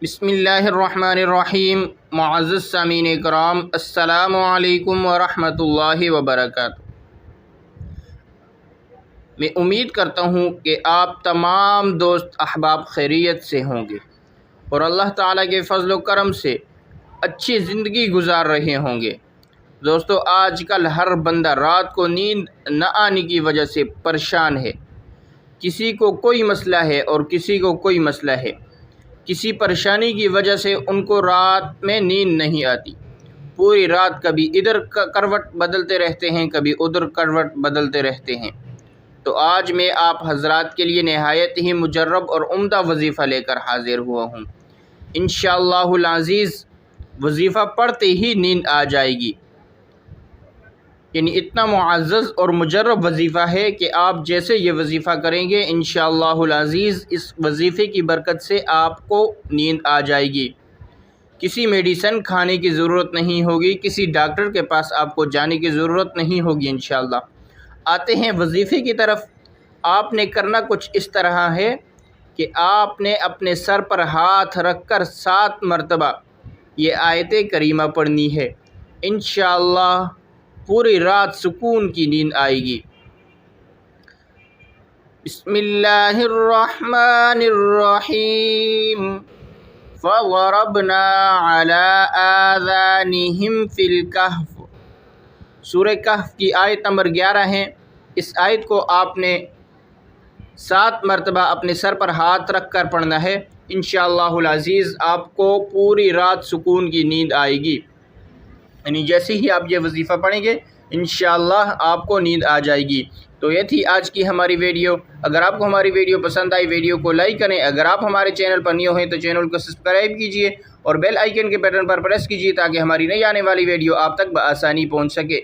بسم اللہ الرحمن الرحیم۔ معزز سامعین کرام، السلام علیکم ورحمۃ اللہ وبرکاتہ۔ میں امید کرتا ہوں کہ آپ تمام دوست احباب خیریت سے ہوں گے اور اللہ تعالیٰ کے فضل و کرم سے اچھی زندگی گزار رہے ہوں گے۔ دوستو، آج کل ہر بندہ رات کو نیند نہ آنے کی وجہ سے پریشان ہے۔ کسی کو کوئی مسئلہ ہے اور کسی کو کوئی مسئلہ ہے۔ کسی پریشانی کی وجہ سے ان کو رات میں نیند نہیں آتی۔ پوری رات کبھی ادھر کروٹ بدلتے رہتے ہیں، کبھی ادھر کروٹ بدلتے رہتے ہیں۔ تو آج میں آپ حضرات کے لیے نہایت ہی مجرب اور عمدہ وظیفہ لے کر حاضر ہوا ہوں۔ انشاءاللہ العزیز وظیفہ پڑھتے ہی نیند آ جائے گی۔ یعنی اتنا معزز اور مجرب وظیفہ ہے کہ آپ جیسے یہ وظیفہ کریں گے انشاءاللہ العزیز اس وظیفے کی برکت سے آپ کو نیند آ جائے گی۔ کسی میڈیسن کھانے کی ضرورت نہیں ہوگی، کسی ڈاکٹر کے پاس آپ کو جانے کی ضرورت نہیں ہوگی انشاءاللہ۔ آتے ہیں وظیفے کی طرف۔ آپ نے کرنا کچھ اس طرح ہے کہ آپ نے اپنے سر پر ہاتھ رکھ کر 7 مرتبہ یہ آیت کریمہ پڑھنی ہے۔ انشاءاللہ پوری رات سکون کی نیند آئے گی۔ بسم اللہ الرحمن الرحیم۔ فَضَرَبْنَا عَلَىٰ آذَانِهِمْ فِي الْكَهْفِ۔ سورہ کہف کی آیت نمبر 11 ہے۔ اس آیت کو آپ نے 7 مرتبہ اپنے سر پر ہاتھ رکھ کر پڑھنا ہے۔ انشاءاللہ العزیز آپ کو پوری رات سکون کی نیند آئے گی۔ یعنی جیسے ہی آپ یہ وظیفہ پڑھیں گے انشاءاللہ آپ کو نیند آ جائے گی۔ تو یہ تھی آج کی ہماری ویڈیو۔ اگر آپ کو ہماری ویڈیو پسند آئی ویڈیو کو لائک کریں۔ اگر آپ ہمارے چینل پر نیو ہیں تو چینل کو سبسکرائب کیجئے اور بیل آئیکن کے بٹن پر پریس کیجئے تاکہ ہماری نئی آنے والی ویڈیو آپ تک بآسانی پہنچ سکے۔